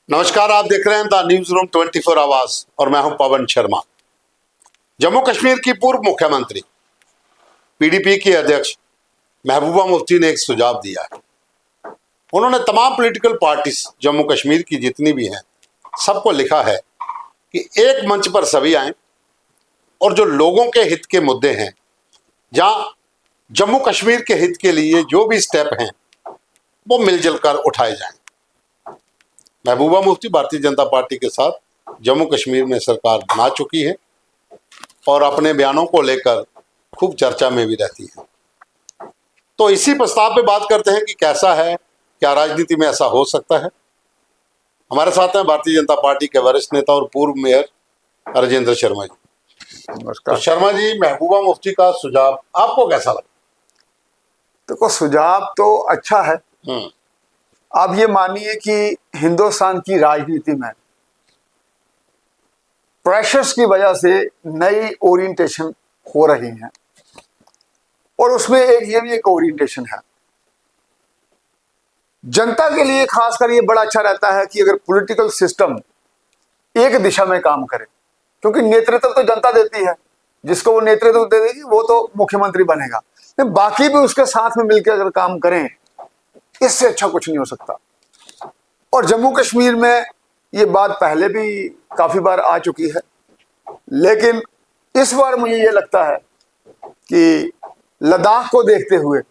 नमस्कार, आप देख रहे हैं द न्यूज रूम 24 आवाज और मैं हूं पवन शर्मा। जम्मू कश्मीर की पूर्व मुख्यमंत्री पीडीपी की अध्यक्ष महबूबा मुफ्ती ने एक सुझाव दिया है। उन्होंने तमाम पॉलिटिकल पार्टीज जम्मू कश्मीर की जितनी भी हैं सबको लिखा है कि एक मंच पर सभी आए और जो लोगों के हित के मुद्दे हैं, जहां जम्मू कश्मीर के हित के लिए जो भी स्टेप हैं वो मिलजुल कर उठाए जाएं। महबूबा मुफ्ती भारतीय जनता पार्टी के साथ जम्मू कश्मीर में सरकार बना चुकी है और अपने बयानों को लेकर खूब चर्चा में भी रहती है। तो इसी प्रस्ताव पे बात करते हैं कि कैसा है, क्या राजनीति में ऐसा हो सकता है। हमारे साथ हैं भारतीय जनता पार्टी के वरिष्ठ नेता और पूर्व मेयर राजेंद्र शर्मा जी। नमस्कार। तो शर्मा जी, महबूबा मुफ्ती का सुझाव आपको कैसा लगा? देखो, सुझाव तो अच्छा है। आप ये मानिए कि हिंदुस्तान की राजनीति में प्रेशर्स की वजह से नई ओरिएंटेशन हो रही है और उसमें ये भी एक ओरिएंटेशन है। जनता के लिए खासकर ये बड़ा अच्छा रहता है कि अगर पॉलिटिकल सिस्टम एक दिशा में काम करे, क्योंकि नेतृत्व तो जनता देती है। जिसको वो नेतृत्व दे देगी वो तो मुख्यमंत्री बनेगा, बाकी भी उसके साथ में मिलकर अगर काम करें, इससे अच्छा कुछ नहीं हो सकता। और जम्मू कश्मीर में ये बात पहले भी काफी बार आ चुकी है, लेकिन इस बार मुझे ये लगता है कि लद्दाख को देखते हुए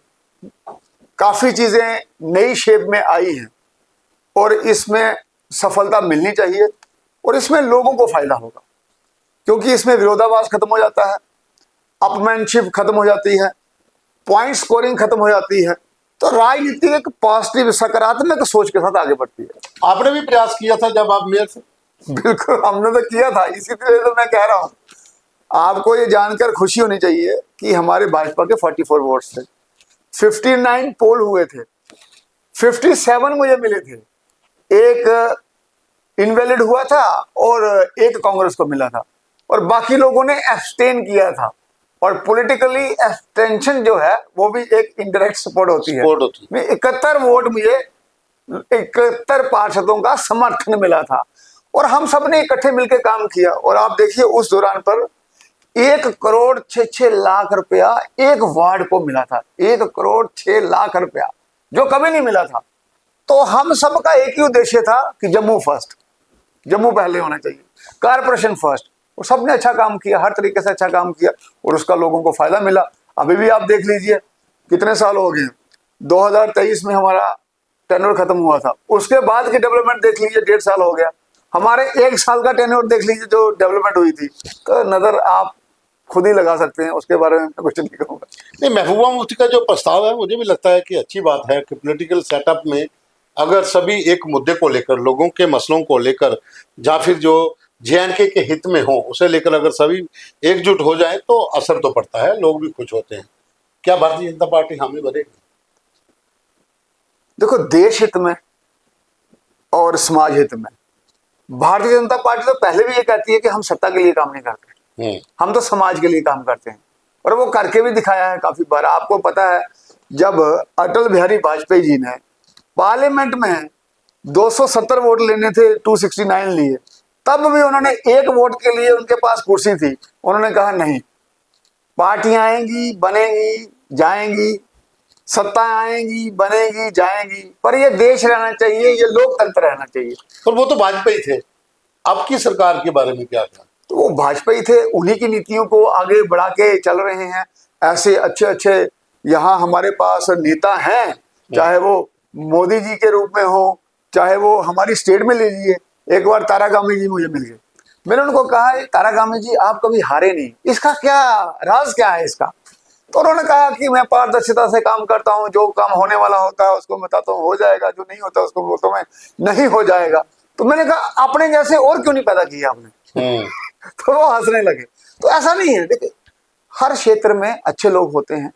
काफी चीजें नई शेप में आई हैं और इसमें सफलता मिलनी चाहिए और इसमें लोगों को फायदा होगा, क्योंकि इसमें विरोधाभास खत्म हो जाता है, अपमैनशिप खत्म हो जाती है, पॉइंट स्कोरिंग खत्म हो जाती है। तो राजनीति एक पॉजिटिव सकारात्मक सोच के साथ आगे बढ़ती है। आपने भी प्रयास किया था जब आप मेयर थे? बिल्कुल, हमने तो किया था। इसीलिए तो मैं कह रहा हूं, आपको ये जानकर खुशी होनी चाहिए कि हमारे भाजपा के 44 वोट्स थे, 59 पोल हुए थे, 57 मुझे मिले थे, एक इनवैलिड हुआ था और एक कांग्रेस को मिला था और बाकी लोगों ने एब्सटेन किया था। और पॉलिटिकली एब्सटेंशन जो है वो भी एक इनडायरेक्ट सपोर्ट होती है। 71 वोट मुझे 71 पार्षदों का समर्थन मिला था और हम सब ने इकट्ठे मिलकर काम किया। और आप देखिए उस दौरान पर 1 करोड़ 6 लाख रुपया एक वार्ड को मिला था। 1 करोड़ 6 लाख रुपया जो कभी नहीं मिला था। तो हम सबका एक ही उद्देश्य था कि जम्मू फर्स्ट, जम्मू पहले होना चाहिए, कारपोरेशन फर्स्ट। और सबने अच्छा काम किया, हर तरीके से अच्छा काम किया और उसका लोगों को फायदा मिला। अभी भी आप देख लीजिए कितने साल हो गए, 2023 में हमारा टेन्योर खत्म हुआ था, उसके बाद की डेवलपमेंट देख लीजिए, 1.5 साल हो गया। हमारे 1 साल का टेन्योर देख लीजिए जो डेवलपमेंट हुई थी, तो नजर आप खुद ही लगा सकते हैं। उसके बारे में कुछ नहीं कहूँगा। नहीं, महबूबा मुफ्ती का जो प्रस्ताव है मुझे भी लगता है कि अच्छी बात है कि पॉलिटिकल सेटअप में अगर सभी एक मुद्दे को लेकर, लोगों के मसलों को लेकर, या फिर जो जेएनके के हित में हो उसे लेकर अगर सभी एकजुट हो जाए तो असर तो पड़ता है, लोग भी खुश होते हैं। क्या भारतीय जनता पार्टी हामी भरेगी? देखो, देश हित में और समाज हित में भारतीय जनता पार्टी तो पहले भी ये कहती है कि हम सत्ता के लिए काम नहीं करते, हम तो समाज के लिए काम करते हैं और वो करके भी दिखाया है काफी बार। आपको पता है, जब अटल बिहारी वाजपेयी जी ने पार्लियामेंट में 270 वोट लेने थे, 269 लिए, तब भी उन्होंने 1 वोट के लिए, उनके पास कुर्सी थी, उन्होंने कहा नहीं, पार्टियां आएंगी, बनेंगी, जाएंगी, सत्ता आएंगी, बनेगी, जाएंगी, पर ये देश रहना चाहिए, ये लोकतंत्र रहना चाहिए। पर वो तो वाजपेयी थे, अब की सरकार के बारे में क्या था? तो वो वाजपेयी थे, उन्हीं की नीतियों को आगे बढ़ा के चल रहे हैं। ऐसे अच्छे अच्छे यहाँ हमारे पास नेता हैं, चाहे वो मोदी जी के रूप में हो, चाहे वो हमारी स्टेट में ले लीजिए। एक बार तारागामी जी मुझे मिल गए, मैंने उनको कहा, तारागामी जी आप कभी हारे नहीं, इसका क्या राज क्या है इसका? तो उन्होंने कहा कि मैं पारदर्शिता से काम करता हूँ, जो काम होने वाला होता है उसको बताता हूँ हो जाएगा, जो नहीं होता उसको बोलता हूँ मैं नहीं हो जाएगा। तो मैंने कहा अपने जैसे और क्यों नहीं पैदा किया आपने? तो वो हंसने लगे। तो ऐसा नहीं है, देखिए हर क्षेत्र में अच्छे लोग होते हैं,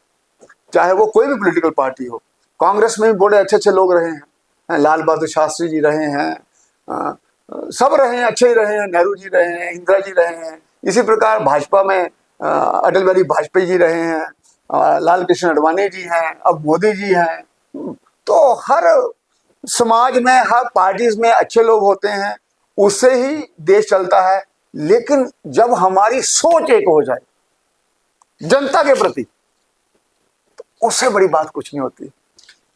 चाहे वो कोई भी पॉलिटिकल पार्टी हो। कांग्रेस में भी बड़े अच्छे अच्छे लोग रहे हैं, लाल बहादुर शास्त्री जी रहे हैं, सब रहे हैं, अच्छे ही रहे हैं, नेहरू जी रहे हैं, इंदिरा जी रहे हैं। इसी प्रकार भाजपा में अटल बिहारी वाजपेयी जी रहे हैं, लाल कृष्ण आडवाणी जी हैं, अब मोदी जी हैं। तो हर समाज में हर पार्टीज में अच्छे लोग होते हैं, उससे ही देश चलता है। लेकिन जब हमारी सोच एक हो जाए जनता के प्रति, तो उससे बड़ी बात कुछ नहीं होती।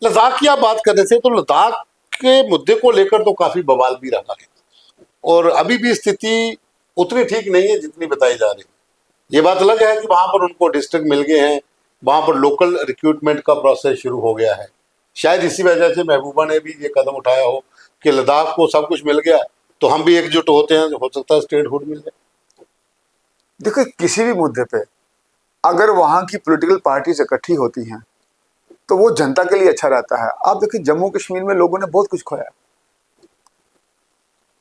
लद्दाख की आप बात कर रहे थे, तो लद्दाख के मुद्दे को लेकर तो काफी बवाल भी रहा है और अभी भी स्थिति उतनी ठीक नहीं है जितनी बताई जा रही है। ये बात अलग है कि वहां पर उनको डिस्ट्रिक्ट मिल गए हैं, वहां पर लोकल रिक्रूटमेंट का प्रोसेस शुरू हो गया है। शायद इसी वजह से महबूबा ने भी ये कदम उठाया हो कि लद्दाख को सब कुछ मिल गया तो हम भी एकजुट होते हैं, हो सकता है स्टेटहुड मिल जाए। देखिए, किसी भी मुद्दे पे अगर वहां की पॉलिटिकल पार्टीज इकट्ठी होती हैं तो वो जनता के लिए अच्छा रहता है। आप देखिए, जम्मू कश्मीर में लोगों ने बहुत कुछ खोया,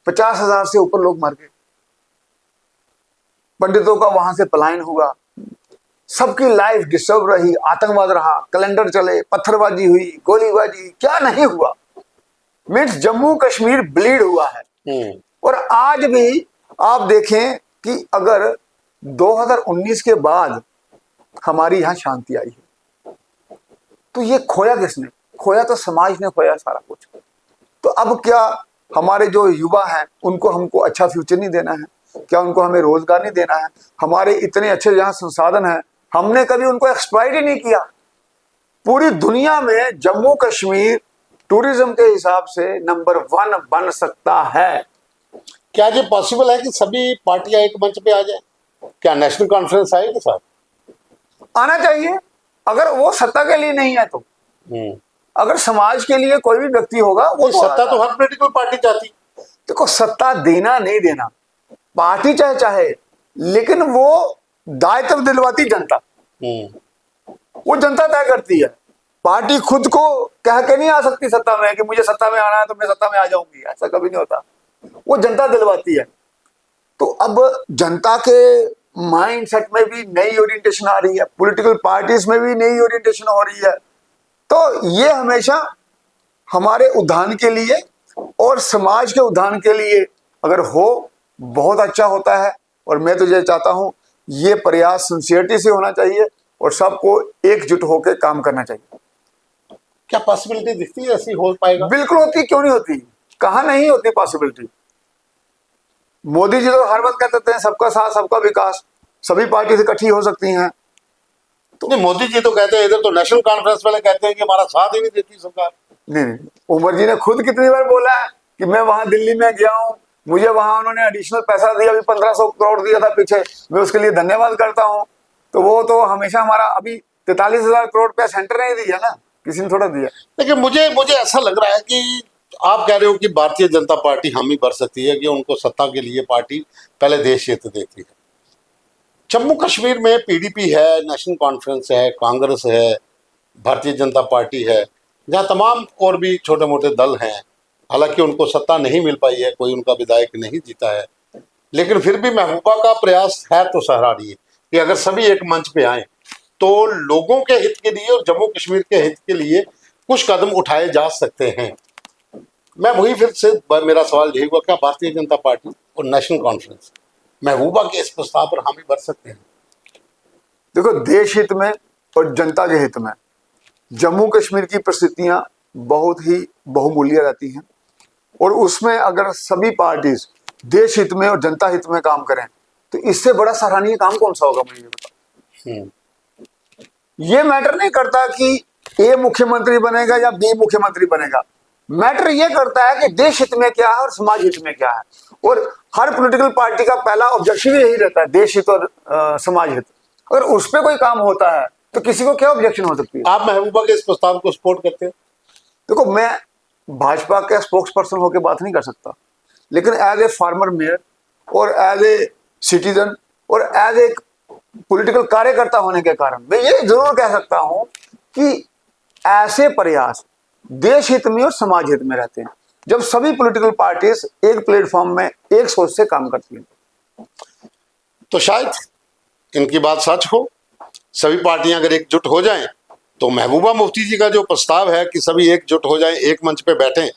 50,000 से ऊपर लोग मर गए, पंडितों का वहां से पलायन हुआ, सबकी लाइफ डिस्टर्ब रही, आतंकवाद रहा, कैलेंडर चले, पत्थरबाजी हुई, गोलीबाजी, क्या नहीं हुआ। मीन्स जम्मू कश्मीर ब्लीड हुआ है। और आज भी आप देखें कि अगर 2019 के बाद हमारी यहाँ शांति आई है, तो ये खोया किसने? खोया तो समाज ने खोया सारा कुछ। तो अब क्या हमारे जो युवा हैं उनको हमको अच्छा फ्यूचर नहीं देना है? क्या उनको हमें रोजगार नहीं देना है? हमारे इतने अच्छे यहाँ संसाधन हैं, हमने कभी उनको एक्सप्लॉइट ही नहीं किया। पूरी दुनिया में जम्मू कश्मीर टूरिज्म के हिसाब से नंबर 1 बन सकता है। क्या ये पॉसिबल है कि सभी पार्टियां एक मंच पे आ जाए? क्या नेशनल कॉन्फ्रेंस आएगी साहब? आना चाहिए। अगर वो सत्ता के लिए नहीं है तो अगर समाज के लिए कोई भी व्यक्ति होगा, वो सत्ता तो हर पॉलिटिकल पार्टी चाहती। देखो, सत्ता देना नहीं देना पार्टी चाहे, लेकिन वो दायित्व दिलवाती जनता, वो जनता तय करती है। पार्टी खुद को कह के नहीं आ सकती सत्ता में कि मुझे सत्ता में आना है तो मैं सत्ता में आ जाऊंगी, ऐसा कभी नहीं होता। वो जनता दिलवाती है। तो अब जनता के माइंडसेट में भी नई ओरिएंटेशन आ रही है, पॉलिटिकल पार्टीज में भी नई ओरिएंटेशन हो रही है। तो ये हमेशा हमारे उद्धार के लिए और समाज के उद्धार के लिए अगर हो, बहुत अच्छा होता है। और मैं तो ये चाहता हूं, ये प्रयास सिंसियरिटी से होना चाहिए और सबको एकजुट होकर काम करना चाहिए। क्या पॉसिबिलिटी दिखती है ऐसी हो पाएगा? बिल्कुल होती, क्यों नहीं होती? कहां नहीं होती पॉसिबिलिटी? मोदी जी तो हर वक्त कहते हैं सबका साथ सबका विकास, सभी पार्टी से इकट्ठी हो सकती हैं। तो मोदी जी तो कहते हैं, इधर तो नेशनल कॉन्फ्रेंस वाले कहते हैं कि हमारा साथ ही नहीं देती सरकार। नहीं, उमर जी ने खुद कितनी बार बोला है कि मैं वहां दिल्ली में गया हूं, मुझे वहां उन्होंने एडिशनल पैसा दिया, अभी 1500 करोड़ दिया था पीछे, मैं उसके लिए धन्यवाद करता हूं। तो वो तो हमेशा हमारा, अभी 43,000 करोड़ रुपया सेंटर ने दिया ना, किसी ने थोड़ा दिया। लेकिन मुझे ऐसा लग रहा है कि आप कह रहे हो कि भारतीय जनता पार्टी हम ही भर सकती है, कि उनको सत्ता के लिए पार्टी पहले देश हित देखती है। जम्मू कश्मीर में पीडीपी है, नेशनल कॉन्फ्रेंस है, कांग्रेस है, भारतीय जनता पार्टी है, जहाँ तमाम और भी छोटे मोटे दल हैं। हालांकि उनको सत्ता नहीं मिल पाई है, कोई उनका विधायक नहीं जीता है, लेकिन फिर भी महबूबा का प्रयास है तो सराहनीय कि अगर सभी एक मंच पे आए तो लोगों के हित के लिए और जम्मू कश्मीर के हित के लिए कुछ कदम उठाए जा सकते हैं। मैं वही फिर से मेरा सवाल यही हुआ, क्या भारतीय जनता पार्टी और नेशनल कॉन्फ्रेंस महबूबा के इस प्रस्ताव पर हामी भर सकते हैं? देखो, देश हित में और जनता के हित में जम्मू कश्मीर की परिस्थितियां बहुत ही बहुमूल्य रहती हैं, और उसमें अगर सभी पार्टीज देश हित में और जनता हित में काम करें तो इससे बड़ा सराहनीय काम कौन सा होगा? मुझे बताओ। ये मैटर नहीं करता कि ए मुख्यमंत्री बनेगा या बी मुख्यमंत्री बनेगा, मैटर ये करता है कि देश हित में क्या है और समाज हित में क्या है। और हर पॉलिटिकल पार्टी का पहला ऑब्जेक्टिव यही रहता है, देश हित और समाज हित। अगर उस पर कोई काम होता है तो किसी को क्या ऑब्जेक्शन हो सकती है? आप महबूबा के इस प्रस्ताव को सपोर्ट करते हैं? देखो, मैं भाजपा का स्पोक्स पर्सन होकर बात नहीं कर सकता, लेकिन एज ए फार्मर मेयर और एज ए सिटीजन और एज ए पॉलिटिकल कार्यकर्ता होने के कारण मैं ये जरूर कह सकता हूं कि ऐसे प्रयास देश हित में और समाज हित में रहते हैं जब सभी पॉलिटिकल पार्टीज एक प्लेटफॉर्म में एक सोच से काम करती हैं। तो शायद इनकी बात सच हो, सभी पार्टियां अगर एकजुट हो जाएं तो महबूबा मुफ्ती जी का जो प्रस्ताव है कि सभी एकजुट हो जाएं, एक मंच पे बैठें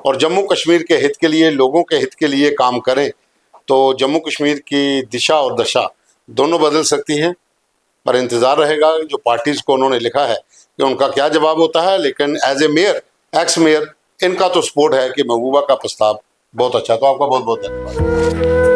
और जम्मू कश्मीर के हित के लिए, लोगों के हित के लिए काम करें, तो जम्मू कश्मीर की दिशा और दशा दोनों बदल सकती हैं। पर इंतज़ार रहेगा जो पार्टीज़ को उन्होंने लिखा है कि उनका क्या जवाब होता है। लेकिन as a mayor, ex mayor, इनका तो सपोर्ट है कि महबूबा का प्रस्ताव बहुत अच्छा। तो आपका बहुत बहुत धन्यवाद।